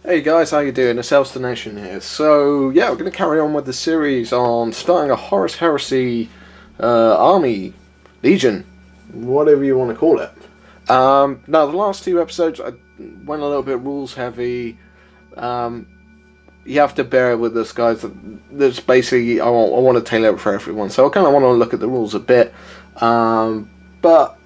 Hey guys, how you doing? It's Nation here. So yeah, we're going to carry on with the series on starting a Horus Heresy army, legion, whatever you want to call it. Now the last two episodes I went a little bit rules heavy. You have to bear with this, guys. There's basically I want to tailor it for everyone, so I kind of want to look at the rules a bit. But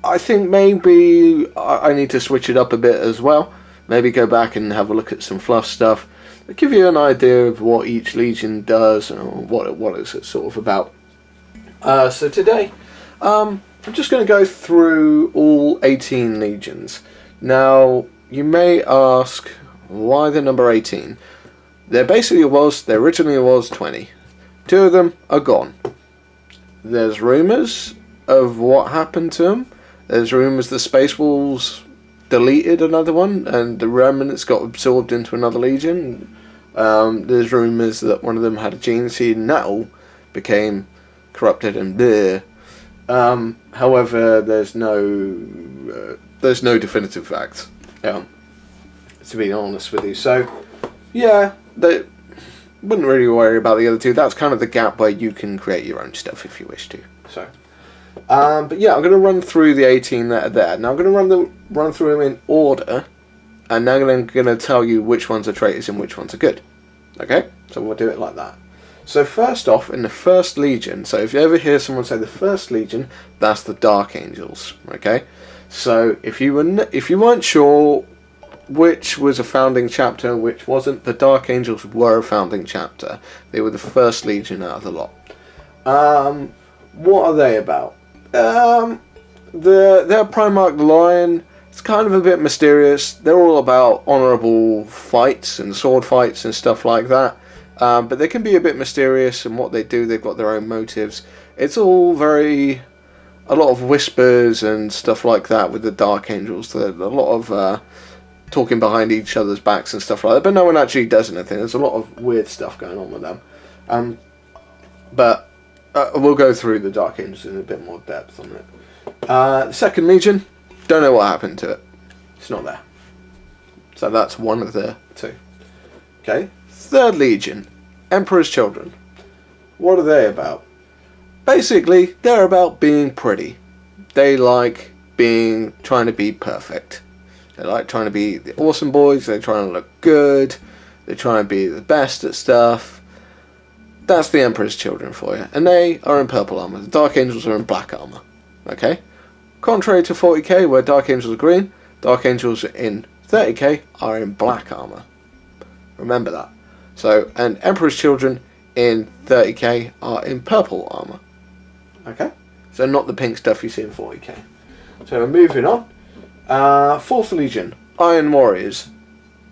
I think maybe I need to switch it up a bit as well. Maybe go back and have a look at some fluff stuff. I'll give you an idea of what each legion does and what is it sort of about. So today, I'm just going to go through all 18 legions. Now, you may ask, why the number 18? There originally was 20. Two of them are gone. There's rumours of what happened to them. There's rumours the Space Wolves deleted another one and the remnants got absorbed into another legion. There's rumours that one of them had a gene seed and that all became corrupted and bleh. However, there's no definitive facts, to be honest with you. So yeah, they wouldn't really worry about the other two. That's kind of the gap where you can create your own stuff if you wish to. So but yeah, I'm going to run through the 18 that are there. Now I'm going to run through them in order, and now I'm going to tell you which ones are traitors and which ones are good. Okay, so we'll do it like that. So first off, in the First Legion, so if you ever hear someone say the First Legion, that's the Dark Angels. Okay, so if you weren't sure which was a founding chapter and which wasn't, the Dark Angels were a founding chapter. They were the First Legion out of the lot. What are they about? Their Primarch the Lion, it's kind of a bit mysterious. They're all about honourable fights and sword fights and stuff like that. But they can be a bit mysterious in what they do. They've got their own motives. It's all a lot of whispers and stuff like that with the Dark Angels. A lot of talking behind each other's backs and stuff like that. But no one actually does anything. There's a lot of weird stuff going on with them. But we'll go through the Dark Angels in a bit more depth on it. The Second Legion, don't know what happened to it. It's not there. So that's one of the two. Okay. Third Legion, Emperor's Children. What are they about? Basically, they're about being pretty. They like trying to be perfect. They like trying to be the awesome boys. They're trying to look good. They're trying to be the best at stuff. That's the Emperor's Children for you. And they are in purple armour. The Dark Angels are in black armour. Okay? Contrary to 40k, where Dark Angels are green, Dark Angels in 30k are in black armour. Remember that. So, and Emperor's Children in 30k are in purple armour. Okay? So not the pink stuff you see in 40k. So moving on. Fourth Legion, Iron Warriors.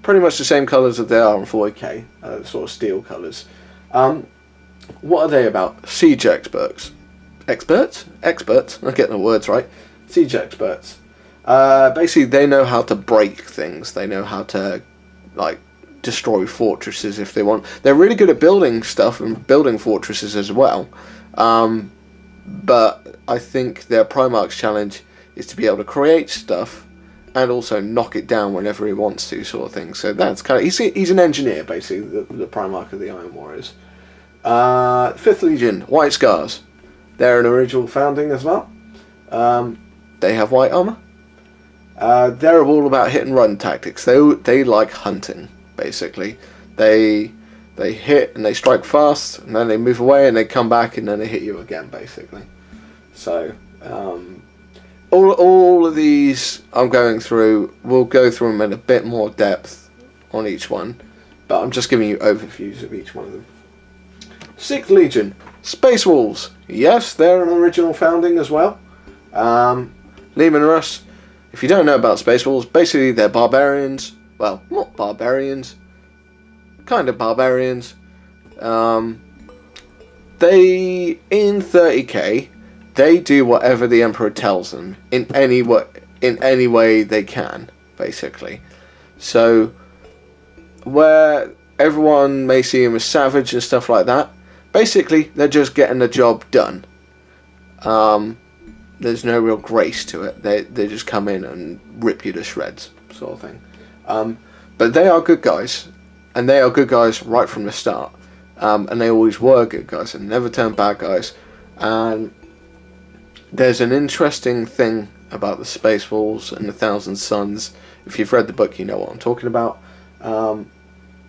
Pretty much the same colours that they are in 40k. Sort of steel colours. What are they about? Siege experts. Experts? I'm getting the words right. Siege experts. Basically, they know how to break things. They know how to, destroy fortresses if they want. They're really good at building stuff and building fortresses as well. But I think their Primarch's challenge is to be able to create stuff and also knock it down whenever he wants to, sort of thing. So that's kind of... He's an engineer, basically, the Primarch of the Iron Warriors. Fifth Legion, White Scars. They're an original founding as well. They have white armour. They're all about hit and run tactics. They like hunting, basically. They hit and they strike fast, and then they move away and they come back and then they hit you again, basically. So all of these I'm going through. We'll go through them in a bit more depth on each one, but I'm just giving you overviews of each one of them. Sixth Legion, Space Wolves. Yes, they're an original founding as well. Leman Russ. If you don't know about Space Wolves, basically they're barbarians. Well, not barbarians. Kind of barbarians. They, in 30k, they do whatever the Emperor tells them in any way they can, basically. So, where everyone may see them as savage and stuff like that, basically they're just getting the job done. There's no real grace to it. They just come in and rip you to shreds, sort of thing. But they are good guys, and they are good guys right from the start. And they always were good guys and never turned bad guys. And there's an interesting thing about the Space Wolves and the Thousand Suns. If you've read the book, you know what I'm talking about.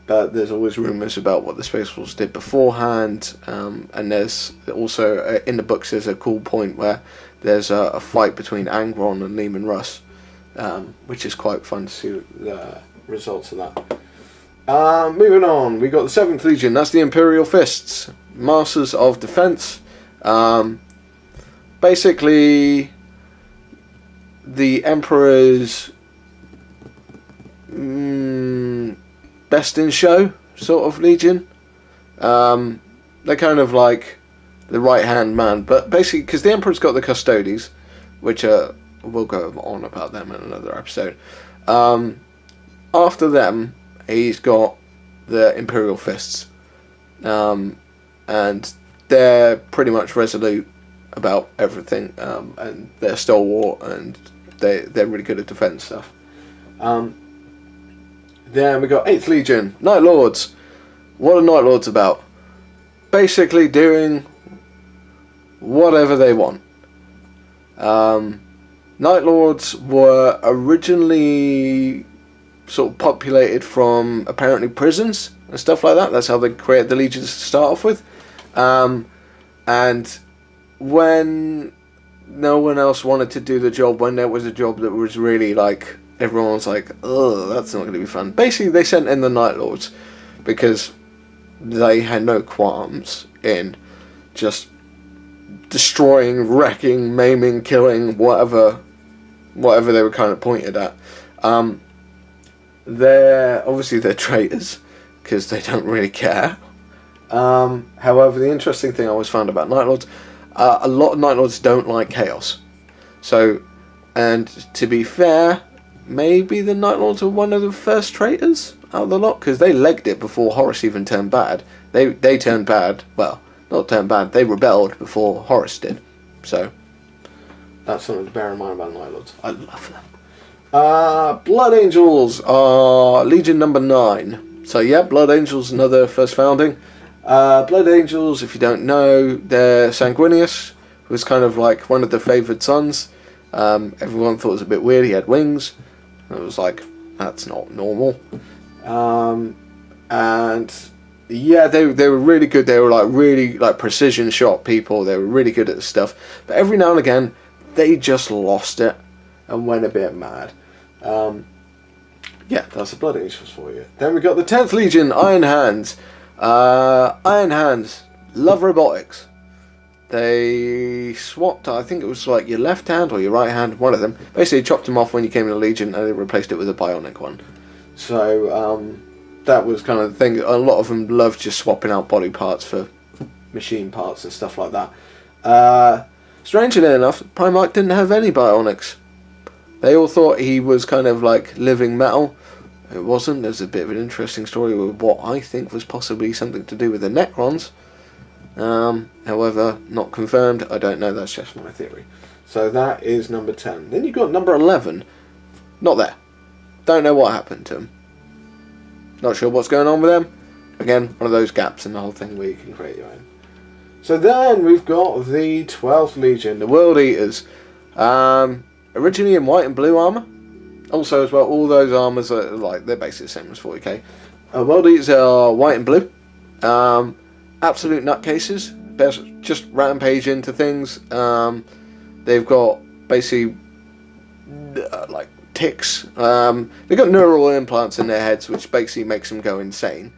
But there's always rumours about what the Space Wolves did beforehand. And there's also, in the books, there's a cool point where there's a fight between Angron and Lehman Russ, which is quite fun to see the results of that. Moving on, we got the 7th Legion. That's the Imperial Fists, Masters of Defense. Basically, the Emperor's best in show sort of Legion. They're kind of like the right hand man, but basically because the Emperor's got the Custodes, which we'll go on about them in another episode. After them, he's got the Imperial Fists, and they're pretty much resolute about everything, and they're stalwart, and they're really good at defense stuff. Then we got 8th Legion, Night Lords. What are Night Lords about? Basically doing whatever they want. Night Lords were originally sort of populated from apparently prisons and stuff like that. That's how they created the legions to start off with. And when no one else wanted to do the job, when there was a job that was really like, everyone was like, oh, that's not going to be fun. Basically, they sent in the Night Lords because they had no qualms in just destroying, wrecking, maiming, killing, whatever they were kind of pointed at. They're traitors because they don't really care. However, the interesting thing I always found about Night Lords, a lot of Night Lords don't like chaos. So, and to be fair, maybe the Night Lords were one of the first traitors out of the lot, because they legged it before Horus even turned bad. They turned bad, well, not turned bad, they rebelled before Horus did. So, that's something to bear in mind about Night Lords. I love them. Blood Angels are Legion number 9. So yeah, Blood Angels, another first founding. Blood Angels, if you don't know, they're Sanguinius, who was kind of like one of the favoured sons. Everyone thought it was a bit weird, he had wings. It was like, that's not normal. And yeah, they were really good. They were like really like precision shot people. They were really good at this stuff. But every now and again, they just lost it and went a bit mad. Yeah, that's the Blood Angels for you. Then we got the 10th Legion, Iron Hands. Iron Hands love robotics. They swapped, I think it was like your left hand or your right hand, one of them. Basically chopped them off when you came in the Legion and they replaced it with a bionic one. So that was kind of the thing. A lot of them loved just swapping out body parts for machine parts and stuff like that. Strangely enough, Primarch didn't have any bionics. They all thought he was kind of like living metal. It wasn't. There's a bit of an interesting story with what I think was possibly something to do with the Necrons. However, not confirmed. I don't know. That's just my theory. So that is number 10. Then you've got number 11. Not there. Don't know what happened to him. Not sure what's going on with them. Again, one of those gaps in the whole thing where you can create your own. So then we've got the 12th Legion, the World Eaters. Originally in white and blue armour. Also as well, all those armours are like, they're basically the same as 40k. World Eaters are white and blue. Absolute nutcases. Just rampage into things. They've got basically like ticks. They've got neural implants in their heads, which basically makes them go insane.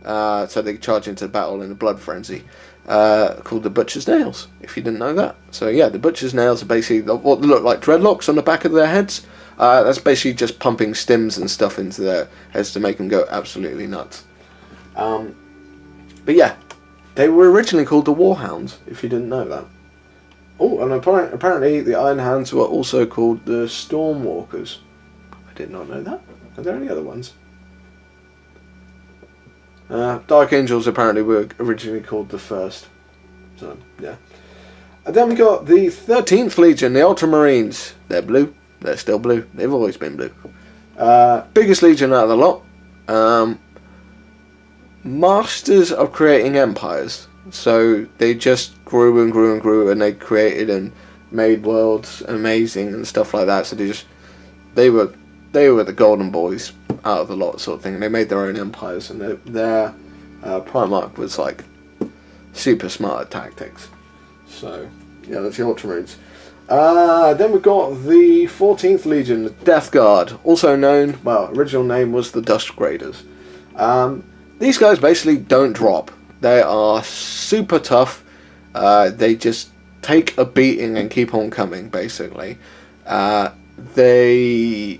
So they charge into battle in a blood frenzy. Called the Butcher's Nails, if you didn't know that. So yeah, the Butcher's Nails are basically what look like dreadlocks on the back of their heads. That's basically just pumping stims and stuff into their heads to make them go absolutely nuts. But yeah, they were originally called the Warhounds, if you didn't know that. Oh, and apparently the Iron Hands were also called the Stormwalkers. I did not know that. Are there any other ones? Dark Angels apparently were originally called the First. So, yeah. And then we got the 13th Legion, the Ultramarines. They're blue. They're still blue. They've always been blue. Biggest Legion out of the lot. Masters of creating empires. So they just grew and grew and grew, and they created and made worlds amazing and stuff like that. So they were the golden boys out of the lot, sort of thing. They made their own empires, and their Primarch was like super smart at tactics. So yeah, that's the Ultramarines. Then we've got the 14th Legion, the Death Guard, also known, well, original name was the Dust Graders. These guys basically don't drop. They are super tough. They just take a beating and keep on coming, basically. They're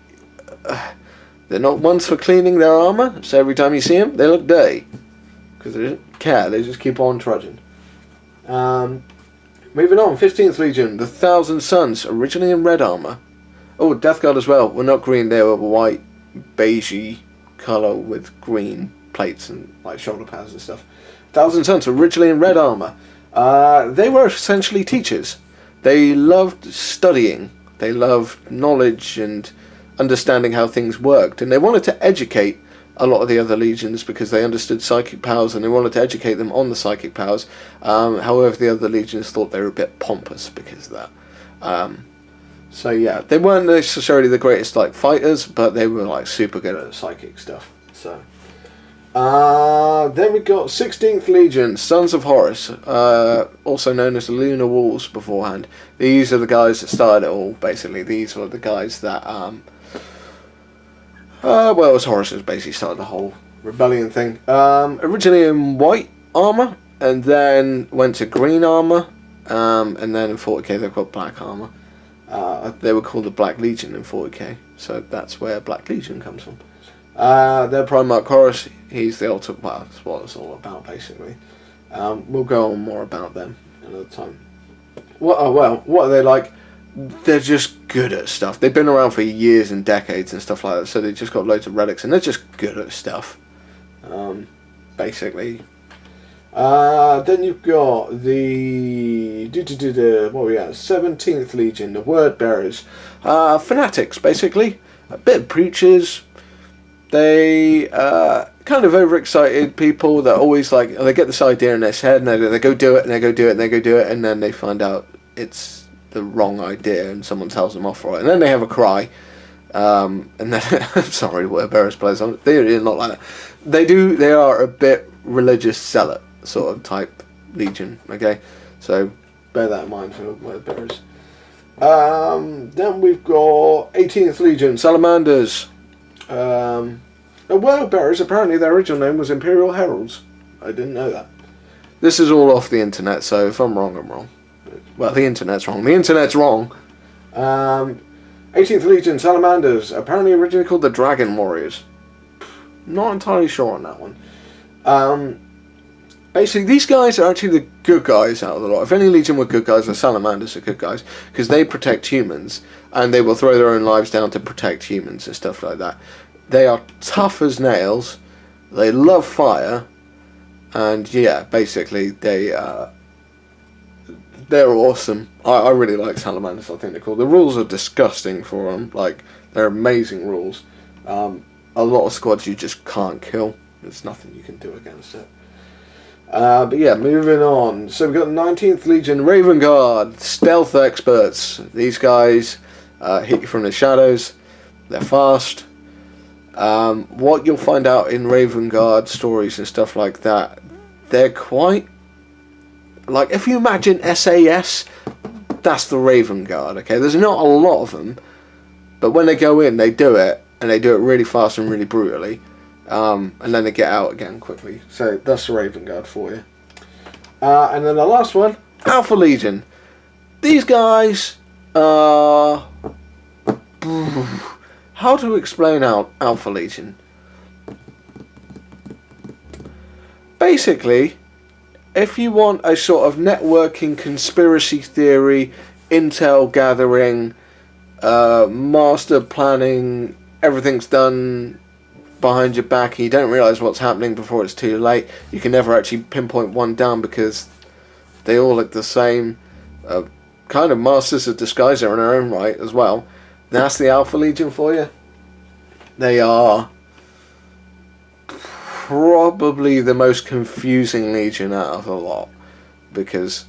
not ones for cleaning their armor, so every time you see them, they look dirty. Because they don't care, they just keep on trudging. Moving on, 15th Legion, the Thousand Suns, originally in red armor. Oh, Death Guard as well. Were not green, they were white, beigey colour with green plates and like shoulder pads and stuff. Thousand Suns, originally in red armor. They were essentially teachers. They loved studying. They loved knowledge and understanding how things worked. And they wanted to educate a lot of the other legions because they understood psychic powers and they wanted to educate them on the psychic powers. However, the other legions thought they were a bit pompous because of that. So yeah, they weren't necessarily the greatest like fighters, but they were like super good at psychic stuff. So then we got 16th Legion, Sons of Horus, also known as the Lunar Wolves beforehand. These are the guys that started it all, basically. These were the guys that well, it was Horus who basically started the whole rebellion thing. Originally in white armor, and then went to green armor, and then in 40k they've got black armor. They were called the Black Legion in 40k, so that's where Black Legion comes from. Their Primarch Horus, he's the ultimate, well, that's what it's all about, basically. We'll go on more about them another time. What are they like? They're just good at stuff. They've been around for years and decades and stuff like that, so they've just got loads of relics, and they're just good at stuff, basically. Then you've got the what are we at? 17th Legion, the Word Bearers, fanatics, basically, a bit of preachers. They kind of overexcited people that always like, they get this idea in their head and they go do it and they go do it and they go do it, and then they find out it's the wrong idea and someone tells them off for it, and then they have a cry, and then I'm sorry, Word Bearers players, they're not like that. They are a bit religious zealot sort of type legion, okay, so bear that in mind for Word Bearers. Then we've got 18th Legion, Salamanders. The Word Bearers, apparently their original name was Imperial Heralds. I didn't know that. This is all off the internet, so if I'm wrong, I'm wrong. Well, the internet's wrong. The internet's wrong. 18th Legion, Salamanders, apparently originally called the Dragon Warriors. Not entirely sure on that one. Basically, these guys are actually the good guys out of the lot. If any Legion were good guys, the Salamanders are good guys, because they protect humans, and they will throw their own lives down to protect humans and stuff like that. They are tough as nails, they love fire, and yeah, basically, they're awesome. I really like Salamanders, I think they're cool. The rules are disgusting for them, like, they're amazing rules. A lot of squads you just can't kill, there's nothing you can do against it. But yeah, moving on. So we've got the 19th Legion, Raven Guard, stealth experts. These guys hit you from the shadows. They're fast. What you'll find out in Raven Guard stories and stuff like that, they're quite... like, if you imagine SAS, that's the Raven Guard, okay? There's not a lot of them, but when they go in, they do it, and they do it really fast and really brutally. And then they get out again quickly. So that's the Raven Guard for you. And then the last one, Alpha Legion. These guys are... how to explain out Alpha Legion? Basically, if you want a sort of networking, conspiracy theory, intel gathering, master planning, everything's done behind your back and you don't realise what's happening before it's too late. You can never actually pinpoint one down because they all look the same. Kind of masters of disguise are in their own right as well. That's the Alpha Legion for you. They are probably the most confusing Legion out of a lot, because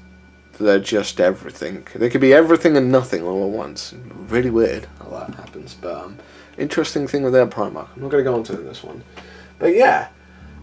they're just everything. They could be everything and nothing all at once. Really weird how that happens, but interesting thing with their Primarch. I'm not going to go on to this one. But yeah,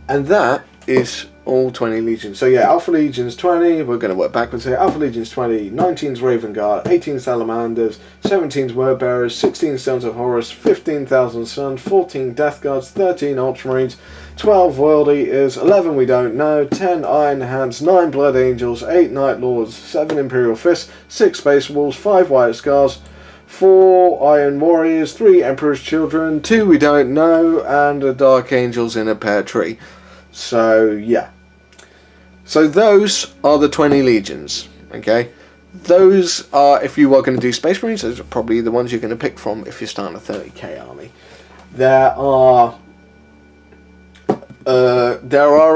and that is all 20 Legions. So yeah, Alpha Legion's 20, we're going to work backwards here. Alpha Legion's 20, 19's Raven Guard, 18 Salamanders, 17's Word Bearers, 16 Sons of Horus, 15,000 Suns, 14 Death Guards, 13 Ultramarines, 12 World Eaters, 11 we don't know, 10 Iron Hands, 9 Blood Angels, 8 Night Lords, 7 Imperial Fists, 6 Space Wolves, 5 White Scars, 4 Iron Warriors, 3 Emperor's Children, 2 we don't know, and a Dark Angels in a pear tree. So yeah. So those are the 20 Legions, okay? Those are, if you are going to do Space Marines, those are probably the ones you're going to pick from if you're starting a 30k army. There are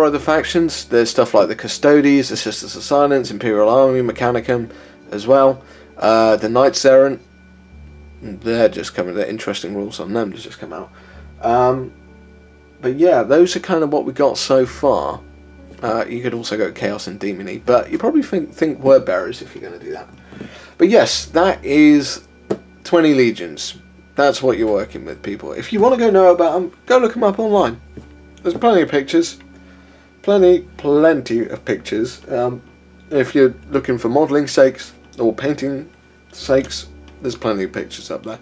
other factions. There's stuff like the Custodes, the Sisters of Silence, Imperial Army, Mechanicum as well. The Knights Errant, they're just coming. The interesting rules on them to just come out. But yeah, those are kind of what we got so far. You could also go Chaos and Demony, but you probably think Word Bearers if you're going to do that. But yes, that is 20 Legions. That's what you're working with, people. If you want to go know about them, go look them up online. There's plenty of pictures. Plenty of pictures. If you're looking for modelling sakes or painting sakes, there's plenty of pictures up there.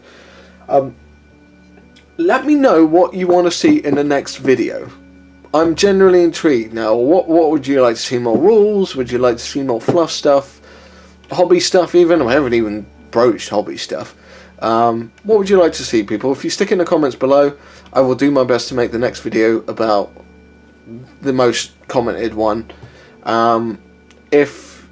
Let me know what you want to see in the next video. I'm generally intrigued now. What would you like to see? More rules? Would you like to see more fluff stuff? Hobby stuff even? I haven't even broached hobby stuff. What would you like to see, people? If you stick in the comments below, I will do my best to make the next video about the most commented one. If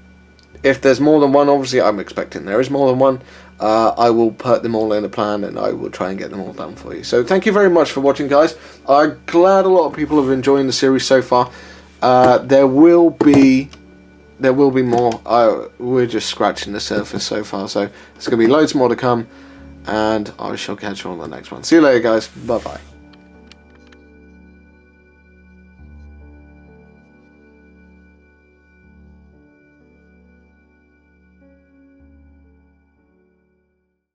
there's more than one, obviously I'm expecting there is more than one, I will put them all in a plan and I will try and get them all done for you. So thank you very much for watching, guys. I'm glad a lot of people have enjoyed the series so far. There will be more. We're just scratching the surface so far, so there's going to be loads more to come, and I shall catch you on the next one. See you later, guys. Bye bye.